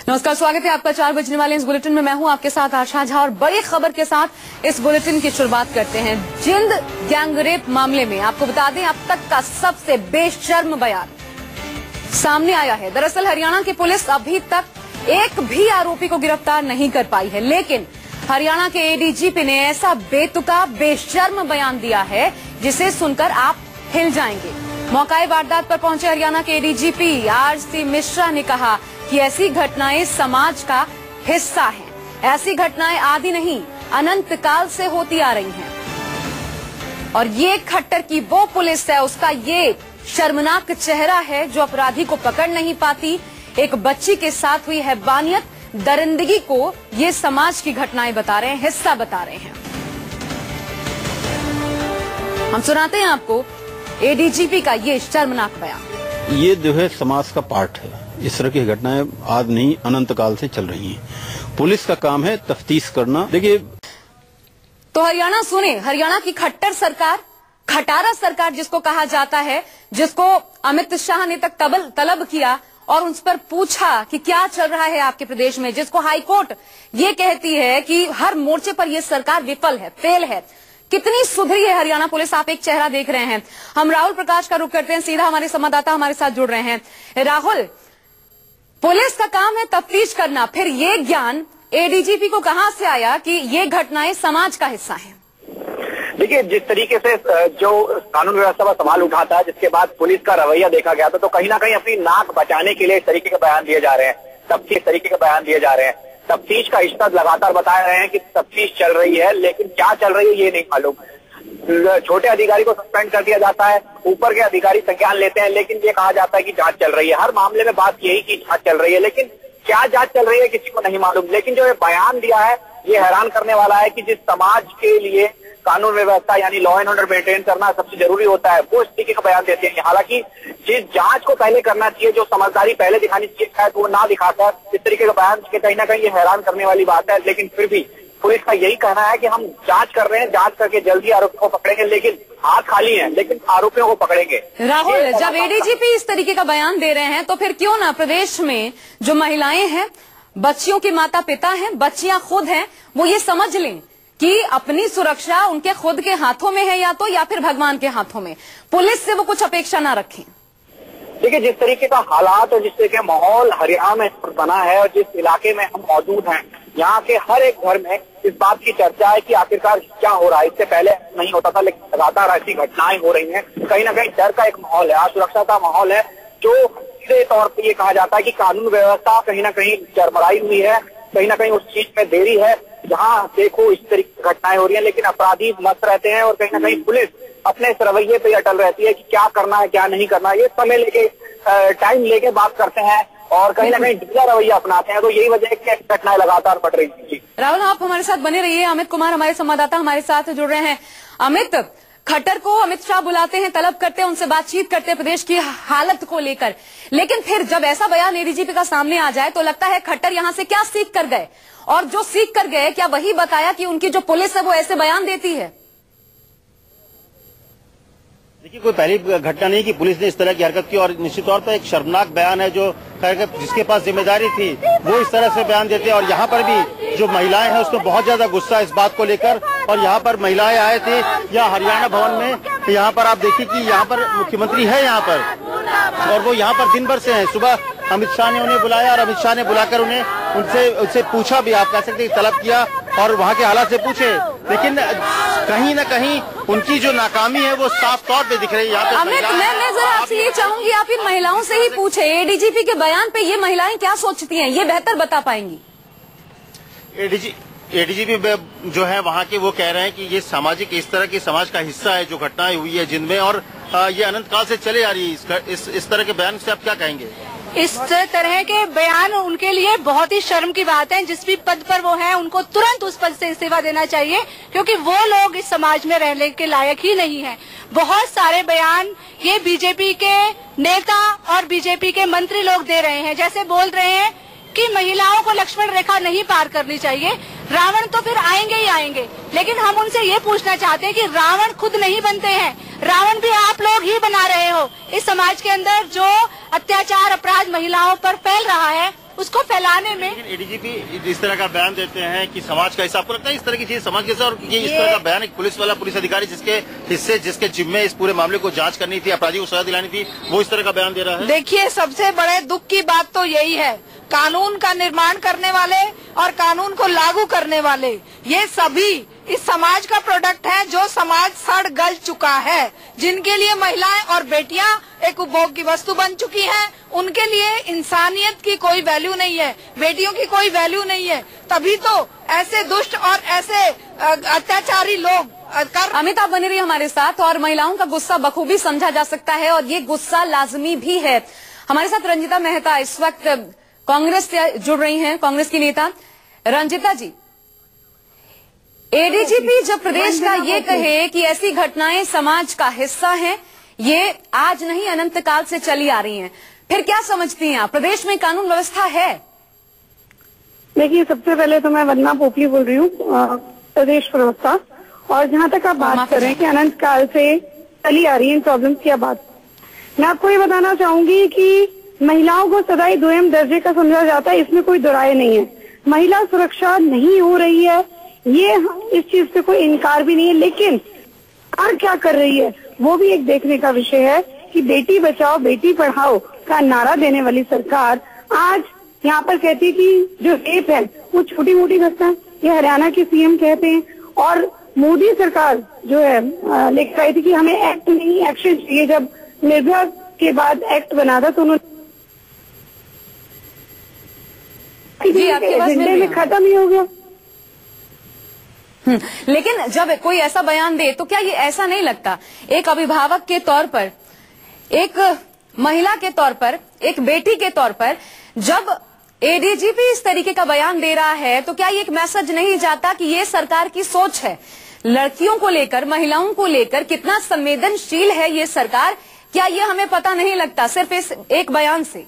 नमस्कार, स्वागत है आपका 4 बजने वाले इस बुलेटिन में। मैं हूं आपके साथ आशा झा और बड़ी खबर के साथ इस बुलेटिन की शुरुआत करते हैं। जिंद गैंगरेप मामले में आपको बता दें, अब तक का सबसे बेशर्म बयान सामने आया है। दरअसल हरियाणा की पुलिस अभी तक एक भी आरोपी को गिरफ्तार नहीं कर पाई है, लेकिन हरियाणा के एडीजीपी ने ऐसा बेतुका बेशर्म बयान दिया है जिसे सुनकर आप हिल जाएंगे। मौकाए वारदात पर पहुंचे हरियाणा के एडीजीपी आरसी मिश्रा ने कहा कि ऐसी घटनाएं समाज का हिस्सा हैं। ऐसी घटनाएं आदि नहीं, अनंत काल से होती आ रही हैं। और ये खट्टर की वो पुलिस है, उसका ये शर्मनाक चेहरा है जो अपराधी को पकड़ नहीं पाती। एक बच्ची के साथ हुई हैवानियत, दरिंदगी को ये समाज की घटनाएं बता रहे हैं, हिस्सा बता रहे हैं। हम सुनाते हैं आपको एडीजीपी का ये शर्मनाक बयान। ये जो है समाज का पार्ट है। इस तरह की घटनाएं आज नहीं, अनंत काल से चल रही हैं। पुलिस का काम है तफ्तीश करना। देखिए, तो हरियाणा सुने, हरियाणा की खट्टर सरकार, खटारा सरकार जिसको कहा जाता है, जिसको अमित शाह ने तक तलब किया और उस पर पूछा कि क्या चल रहा है आपके प्रदेश में, जिसको हाईकोर्ट ये कहती है कि हर मोर्चे पर यह सरकार विफल है, फेल है। कितनी सुधरी है हरियाणा पुलिस, आप एक चेहरा देख रहे हैं। हम राहुल प्रकाश का रुख करते हैं, सीधा हमारे संवाददाता हमारे साथ जुड़ रहे हैं। राहुल, पुलिस का काम है तफ्तीश करना, फिर ये ज्ञान एडीजीपी को कहां से आया कि ये घटनाएं समाज का हिस्सा हैं? देखिए, जिस तरीके से जो कानून व्यवस्था पर सवाल उठा था, जिसके बाद पुलिस का रवैया देखा गया था, तो कहीं ना कहीं अपनी नाक बचाने के लिए इस तरीके के बयान दिए जा रहे हैं, तफ्तीश तरीके के बयान दिए जा रहे हैं। तफ्तीश का इश्तद लगातार बता रहे हैं कि तफ्तीश चल रही है, लेकिन क्या चल रही है ये नहीं मालूम। छोटे अधिकारी को सस्पेंड कर दिया जाता है, ऊपर के अधिकारी संज्ञान लेते हैं, लेकिन ये कहा जाता है कि जांच चल रही है। हर मामले में बात यही की जांच चल रही है, लेकिन क्या जांच चल रही है किसी को नहीं मालूम। लेकिन जो ये बयान दिया है ये हैरान करने वाला है कि जिस समाज के लिए कानून व्यवस्था यानी लॉ एंड ऑर्डर मेंटेन करना सबसे जरूरी होता है, वो इस तरीके का बयान देते हैं। हालांकि जिस जांच को पहले करना चाहिए, जो समझदारी पहले दिखानी चाहिए, शायद वो ना दिखाकर इस तरीके का बयान के कहीं ना कहीं ये हैरान करने वाली बात है। लेकिन फिर भी पुलिस का यही कहना है कि हम जांच कर रहे हैं, जांच करके जल्दी आरोपियों को पकड़ेंगे, लेकिन हाथ खाली हैं, लेकिन आरोपियों को पकड़ेंगे। राहुल, जब एडीजीपी इस तरीके का बयान दे रहे हैं तो फिर क्यों ना प्रदेश में जो महिलाएं हैं, बच्चियों के माता पिता हैं, बच्चियां खुद हैं, वो ये समझ लें कि अपनी सुरक्षा उनके खुद के हाथों में है, या फिर भगवान के हाथों में। पुलिस से वो कुछ अपेक्षा ना रखें। देखिए, जिस तरीके का हालात और जिस तरीके का माहौल हरियाणा में बना है और जिस इलाके में हम मौजूद हैं, यहाँ के हर एक घर में इस बात की चर्चा है कि आखिरकार क्या हो रहा है। इससे पहले नहीं होता था, लेकिन लगातार ऐसी घटनाएं हो रही हैं। कहीं ना कहीं डर का एक माहौल है, असुरक्षा का माहौल है, जो सीधे तौर पर ये कहा जाता है कि कानून व्यवस्था कहीं ना कहीं चरमराई हुई है, कहीं ना कहीं उस चीज में देरी है। जहाँ देखो इस तरीके की घटनाएं हो रही हैं, लेकिन अपराधी मस्त रहते हैं और कहीं ना कहीं पुलिस अपने इस रवैये पे अटल रहती है कि क्या करना है क्या नहीं करना है। ये समय लेके टाइम लेके बात करते हैं और कहीं ना कहीं ढीला रवैया अपनाते हैं, तो यही वजह है कि घटनाएं लगातार बढ़ रही थी। राहुल, आप हमारे साथ बने रहिए। अमित कुमार हमारे संवाददाता हमारे साथ जुड़ रहे हैं। अमित, खट्टर को अमित शाह बुलाते हैं, तलब करते हैं, उनसे बातचीत करते हैं प्रदेश की हालत को लेकर, लेकिन फिर जब ऐसा बयान एडीजीपी का सामने आ जाए तो लगता है खट्टर यहाँ से क्या सीख कर गए, और जो सीख कर गए क्या वही बताया कि उनकी जो पुलिस है वो ऐसे बयान देती है? देखिए, कोई पहली घटना नहीं कि पुलिस ने इस तरह की हरकत की, और निश्चित तौर पर एक शर्मनाक बयान है। जो जिसके पास जिम्मेदारी थी वो इस तरह से बयान देते हैं। और यहाँ पर भी जो महिलाएं हैं उसमें बहुत ज्यादा गुस्सा इस बात को लेकर, और यहाँ पर महिलाएं आए थे या हरियाणा भवन में। यहाँ पर आप देखिए कि यहाँ पर मुख्यमंत्री है यहाँ पर, और वो यहाँ पर दिन भर से हैं। सुबह अमित शाह ने उन्हें बुलाया और अमित शाह ने बुलाकर उनसे पूछा भी, आप कह सकते हैं तलब किया और वहाँ के हालात से पूछे, लेकिन कहीं न कहीं उनकी जो नाकामी है वो साफ तौर पे दिख रही है यहाँ पे। अमित, मैं जरा आपसे ये चाहूंगी, आप इन महिलाओं से ही पूछे एडीजीपी के बयान पे ये महिलाएं क्या सोचती हैं, ये बेहतर बता पाएंगी। एडीजीपी जो है वहाँ के, वो कह रहे हैं कि ये सामाजिक, इस तरह की समाज का हिस्सा है जो घटनाएं हुई है जिनमें, और ये अनंत काल से चले आ रही है। इस तरह के बयान से आप क्या कहेंगे? इस तरह के बयान उनके लिए बहुत ही शर्म की बात है। जिस भी पद पर वो हैं उनको तुरंत उस पद से इस्तीफा देना चाहिए, क्योंकि वो लोग इस समाज में रहने के लायक ही नहीं हैं। बहुत सारे बयान ये बीजेपी के नेता और बीजेपी के मंत्री लोग दे रहे हैं, जैसे बोल रहे हैं कि महिलाओं को लक्ष्मण रेखा नहीं पार करनी चाहिए। रावण तो फिर आएंगे ही आएंगे, लेकिन हम उनसे ये पूछना चाहते हैं कि रावण खुद नहीं बनते हैं, रावण भी आप लोग ही बना रहे हो। इस समाज के अंदर जो अत्याचार अपराध महिलाओं पर फैल रहा है उसको फैलाने में। एडीजीपी इस तरह का बयान देते हैं कि समाज का हिस्सा, आपको लगता है इस तरह की चीज समाज के हिस्सा? और ये इस तरह का बयान एक पुलिस अधिकारी जिसके जिम्मे इस पूरे मामले को जांच करनी थी, अपराधी को सजा दिलानी थी, वो इस तरह का बयान दे रहा है। देखिए, सबसे बड़े दुख की बात तो यही है, कानून का निर्माण करने वाले और कानून को लागू करने वाले, ये सभी इस समाज का प्रोडक्ट है, जो समाज सड़ गल चुका है, जिनके लिए महिलाएं और बेटियां एक उपभोग की वस्तु बन चुकी हैं। उनके लिए इंसानियत की कोई वैल्यू नहीं है, बेटियों की कोई वैल्यू नहीं है। तभी तो ऐसे दुष्ट और ऐसे अत्याचारी लोग अमित, आप बने रहिए हमारे साथ। और महिलाओं का गुस्सा बखूबी समझा जा सकता है और ये गुस्सा लाजमी भी है। हमारे साथ रंजिता मेहता इस वक्त कांग्रेस से जुड़ रही हैं, कांग्रेस की नेता। रंजिता जी, एडीजीपी जब प्रदेश का ये कहे कि ऐसी घटनाएं समाज का हिस्सा हैं, ये आज नहीं अनंत काल से चली आ रही हैं, फिर क्या समझती हैं आप? प्रदेश में कानून व्यवस्था है? देखिए, सबसे पहले तो मैं वंदना पोपली बोल रही हूँ, प्रदेश प्रवक्ता। और जहाँ तक आप बात कर रहे हैं कि अनंत काल से चली आ रही है इन प्रॉब्लम्स की बात, मैं आपको ये बताना चाहूंगी कि महिलाओं को सदा ही दोयम दर्जे का समझा जाता है, इसमें कोई दुराय नहीं है। महिला सुरक्षा नहीं हो रही है, ये इस चीज से कोई इनकार भी नहीं है, लेकिन सरकार क्या कर रही है वो भी एक देखने का विषय है कि बेटी बचाओ बेटी पढ़ाओ का नारा देने वाली सरकार आज यहाँ पर कहती है कि जो रेप है वो छोटी मोटी घटना, ये हरियाणा के सीएम कहते हैं। और मोदी सरकार जो है लेकर आई थी कि हमें एक्ट नहीं एक्शन चाहिए। जब निर्भया के बाद एक्ट बना था तो उन्होंने एजेंडे में खत्म ही हो गया। लेकिन जब कोई ऐसा बयान दे तो क्या ये ऐसा नहीं लगता, एक अभिभावक के तौर पर, एक महिला के तौर पर, एक बेटी के तौर पर, जब एडीजीपी इस तरीके का बयान दे रहा है तो क्या ये एक मैसेज नहीं जाता कि ये सरकार की सोच है, लड़कियों को लेकर, महिलाओं को लेकर कितना संवेदनशील है ये सरकार? क्या ये हमें पता नहीं लगता सिर्फ इस एक बयान से?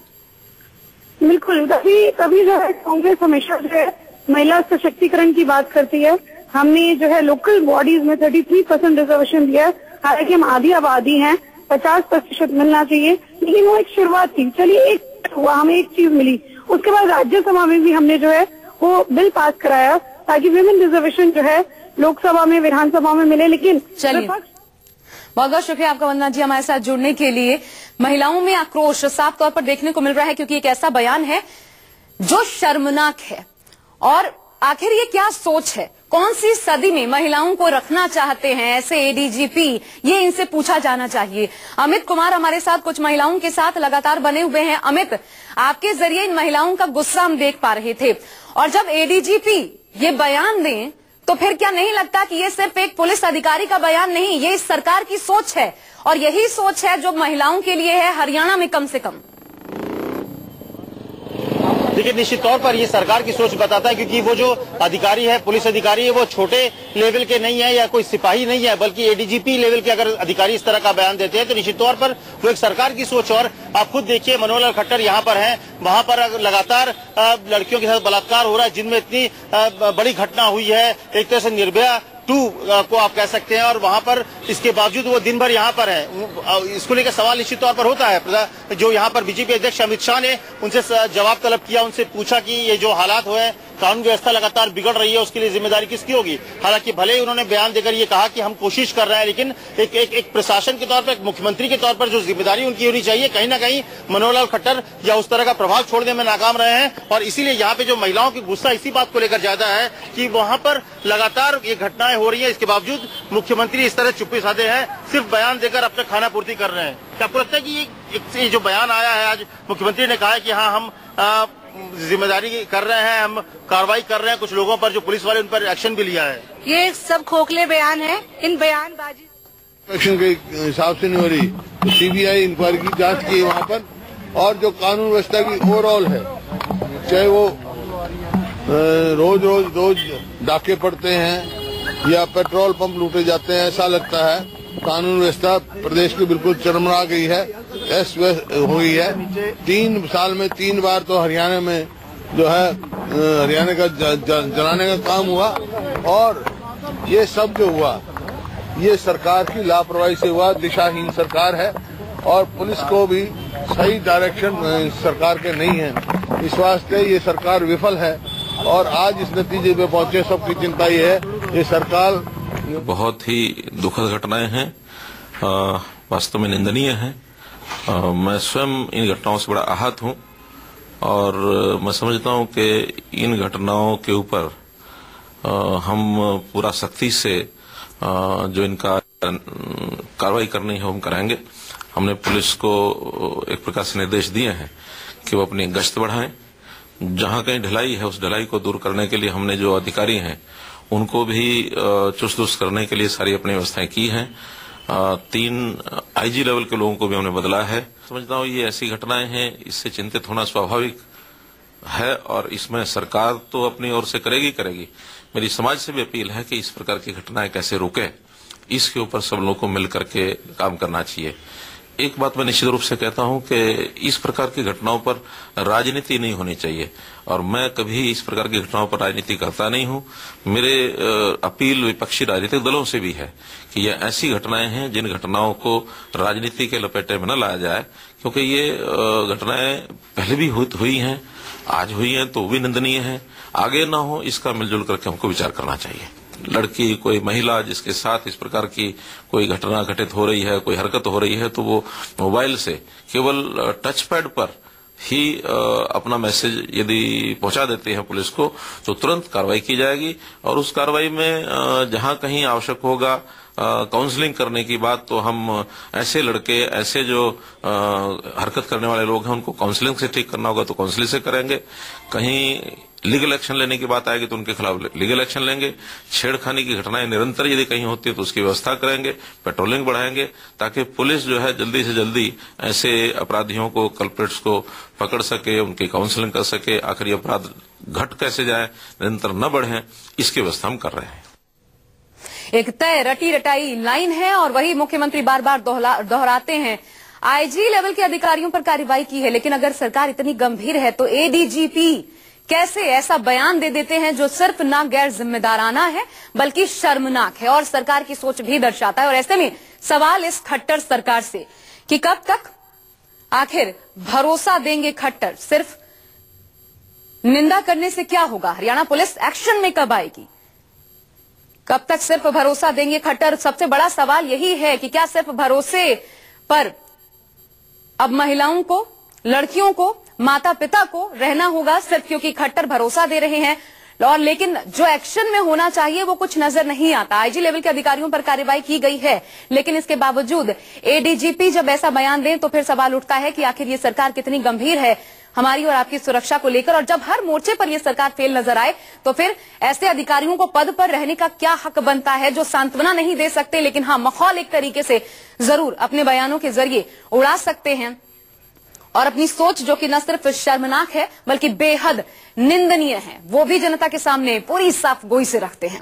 बिल्कुल, तभी जो है कांग्रेस हमेशा जो है महिला सशक्तिकरण की बात करती है। हमने जो है लोकल बॉडीज में 33% रिजर्वेशन दिया है, हालांकि हम आधी आबादी हैं, 50% मिलना चाहिए, लेकिन वो एक शुरुआत थी। चलिए, एक हुआ, हमें एक चीज मिली। उसके बाद राज्यसभा में भी हमने जो है वो बिल पास कराया ताकि विमेन रिजर्वेशन जो है लोकसभा में, विधानसभा में मिले। लेकिन चलिए, बहुत बहुत शुक्रिया आपका वंदना जी हमारे साथ जुड़ने के लिए। महिलाओं में आक्रोश साफ तौर पर देखने को मिल रहा है, क्योंकि एक ऐसा बयान है जो शर्मनाक है। और आखिर ये क्या सोच है, कौन सी सदी में महिलाओं को रखना चाहते हैं ऐसे एडीजीपी, ये इनसे पूछा जाना चाहिए। अमित कुमार हमारे साथ कुछ महिलाओं के साथ लगातार बने हुए हैं। अमित, आपके जरिए इन महिलाओं का गुस्सा हम देख पा रहे थे, और जब एडीजीपी ये बयान दें तो फिर क्या नहीं लगता कि ये सिर्फ एक पुलिस अधिकारी का बयान नहीं, ये इस सरकार की सोच है, और यही सोच है जो महिलाओं के लिए है हरियाणा में कम से कम? देखिए, निश्चित तौर पर ये सरकार की सोच बताता है, क्योंकि वो जो अधिकारी है, पुलिस अधिकारी है, वो छोटे लेवल के नहीं है या कोई सिपाही नहीं है, बल्कि एडीजीपी लेवल के अगर अधिकारी इस तरह का बयान देते हैं तो निश्चित तौर पर वो एक सरकार की सोच। और आप खुद देखिए, मनोहर लाल खट्टर यहाँ पर हैं, वहां पर लगातार लड़कियों के साथ बलात्कार हो रहा है, जिनमें इतनी बड़ी घटना हुई है, एक तरह से निर्भया 2 को आप कह सकते हैं, और वहां पर इसके बावजूद वो दिन भर यहाँ पर है। इसको लेकर सवाल निश्चित तौर पर होता है। जो यहाँ पर बीजेपी अध्यक्ष अमित शाह ने उनसे जवाब तलब किया, उनसे पूछा कि ये जो हालात हुए, कानून व्यवस्था लगातार बिगड़ रही है, उसके लिए जिम्मेदारी किसकी होगी? हालांकि भले ही उन्होंने बयान देकर ये कहा कि हम कोशिश कर रहे हैं, लेकिन एक प्रशासन के तौर पर, एक मुख्यमंत्री के तौर पर जो जिम्मेदारी उनकी होनी चाहिए, कहीं ना कहीं मनोहर लाल खट्टर या उस तरह का प्रभाव छोड़ने में नाकाम रहे हैं। और इसीलिए यहाँ पे जो महिलाओं की गुस्सा इसी बात को लेकर ज्यादा है कि वहां पर लगातार ये घटनाएं हो रही है, इसके बावजूद मुख्यमंत्री इस तरह चुप्पी साधे हैं, सिर्फ बयान देकर अपने खाना पूर्ति कर रहे हैं। क्या आपको लगता है कि ये जो बयान आया है आज, मुख्यमंत्री ने कहा है कि हाँ, हम जिम्मेदारी कर रहे हैं, हम कार्रवाई कर रहे हैं, कुछ लोगों पर जो पुलिस वाले उन पर एक्शन भी लिया है, ये सब खोखले बयान है। इन बयानबाजी एक्शन के हिसाब से नहीं हो रही, तो सीबीआई इंक्वायरी की जांच की वहाँ पर। और जो कानून व्यवस्था की ओवरऑल है, चाहे वो रोज डाके पड़ते हैं या पेट्रोल पंप लूटे जाते हैं, ऐसा लगता है कानून व्यवस्था प्रदेश की बिल्कुल चरमरा गई है, हो गई है। 3 साल में 3 बार तो हरियाणा में जो है हरियाणा का जलाने का काम हुआ, और ये सब जो हुआ ये सरकार की लापरवाही से हुआ। दिशाहीन सरकार है और पुलिस को भी सही डायरेक्शन सरकार के नहीं है। इस वास्ते ये सरकार विफल है और आज इस नतीजे पे पहुंचे। सबकी चिंता ये है ये सरकार बहुत ही दुखद घटनाएं हैं, वास्तव में निंदनीय है। मैं स्वयं इन घटनाओं से बड़ा आहत हूं और मैं समझता हूं कि इन घटनाओं के ऊपर हम पूरा सख्ती से जो इनका कार्रवाई करनी है हम कराएंगे। हमने पुलिस को एक प्रकार से निर्देश दिए हैं कि वो अपनी गश्त बढ़ाएं। जहां कहीं ढिलाई है उस ढिलाई को दूर करने के लिए हमने जो अधिकारी हैं उनको भी चुस्त दुरुस्त करने के लिए सारी अपनी व्यवस्थाएं की हैं। 3 आईजी लेवल के लोगों को भी हमने बदला है। समझता हूं ये ऐसी घटनाएं हैं, इससे चिंतित होना स्वाभाविक है और इसमें सरकार तो अपनी ओर से करेगी। मेरी समाज से भी अपील है कि इस प्रकार की घटनाएं कैसे रोके, इसके ऊपर सब लोगों को मिल करके काम करना चाहिए। एक बात मैं निश्चित रूप से कहता हूं कि इस प्रकार की घटनाओं पर राजनीति नहीं होनी चाहिए और मैं कभी इस प्रकार की घटनाओं पर राजनीति करता नहीं हूं। मेरे अपील विपक्षी राजनीतिक दलों से भी है कि ये ऐसी घटनाएं हैं जिन घटनाओं को राजनीति के लपेटे में न लाया जाए, क्योंकि ये घटनाएं पहले भी हुई हैं, आज हुई हैं तो भी निंदनीय है। आगे न हो इसका मिलजुल करके हमको विचार करना चाहिए। लड़की, कोई महिला जिसके साथ इस प्रकार की कोई घटना घटित हो रही है, कोई हरकत हो रही है, तो वो मोबाइल से केवल टच पैड पर ही अपना मैसेज यदि पहुंचा देते हैं पुलिस को तो तुरंत कार्रवाई की जाएगी और उस कार्रवाई में जहां कहीं आवश्यक होगा काउंसलिंग करने की बात, तो हम ऐसे लड़के, ऐसे जो हरकत करने वाले लोग हैं उनको काउंसलिंग से ठीक करना होगा तो काउंसलिंग से करेंगे। कहीं लीगल एक्शन लेने की बात आएगी तो उनके खिलाफ लीगल एक्शन लेंगे। छेड़खानी की घटनाएं निरंतर यदि कहीं होती है तो उसकी व्यवस्था करेंगे, पेट्रोलिंग बढ़ाएंगे ताकि पुलिस जो है जल्दी से जल्दी ऐसे अपराधियों को, कल्प्रिट्स को पकड़ सके, उनकी काउंसलिंग कर सके। आखिरी अपराध घट कैसे जाए, निरंतर न बढ़े, इसकी व्यवस्था हम कर रहे हैं। एक तय रटी रटाई लाइन है और वही मुख्यमंत्री बार बार दोहराते हैं। आईजी लेवल के अधिकारियों पर कार्रवाई की है, लेकिन अगर सरकार इतनी गंभीर है तो एडीजीपी कैसे ऐसा बयान दे देते हैं जो सिर्फ ना गैर जिम्मेदाराना है बल्कि शर्मनाक है और सरकार की सोच भी दर्शाता है। और ऐसे में सवाल इस खट्टर सरकार से कि कब तक आखिर भरोसा देंगे खट्टर। सिर्फ निंदा करने से क्या होगा, हरियाणा पुलिस एक्शन में कब आएगी, कब तक सिर्फ भरोसा देंगे खट्टर। सबसे बड़ा सवाल यही है कि क्या सिर्फ भरोसे पर अब महिलाओं को, लड़कियों को, माता पिता को रहना होगा सिर्फ क्योंकि खट्टर भरोसा दे रहे हैं। और लेकिन जो एक्शन में होना चाहिए वो कुछ नजर नहीं आता। आईजी लेवल के अधिकारियों पर कार्रवाई की गई है, लेकिन इसके बावजूद एडीजीपी जब ऐसा बयान दें तो फिर सवाल उठता है कि आखिर ये सरकार कितनी गंभीर है हमारी और आपकी सुरक्षा को लेकर। और जब हर मोर्चे पर यह सरकार फेल नजर आए तो फिर ऐसे अधिकारियों को पद पर रहने का क्या हक बनता है जो सांत्वना नहीं दे सकते, लेकिन हाँ माहौल एक तरीके से जरूर अपने बयानों के जरिए उड़ा सकते हैं और अपनी सोच जो कि न सिर्फ शर्मनाक है बल्कि बेहद निंदनीय है वो भी जनता के सामने पूरी साफ गोई से रखते हैं।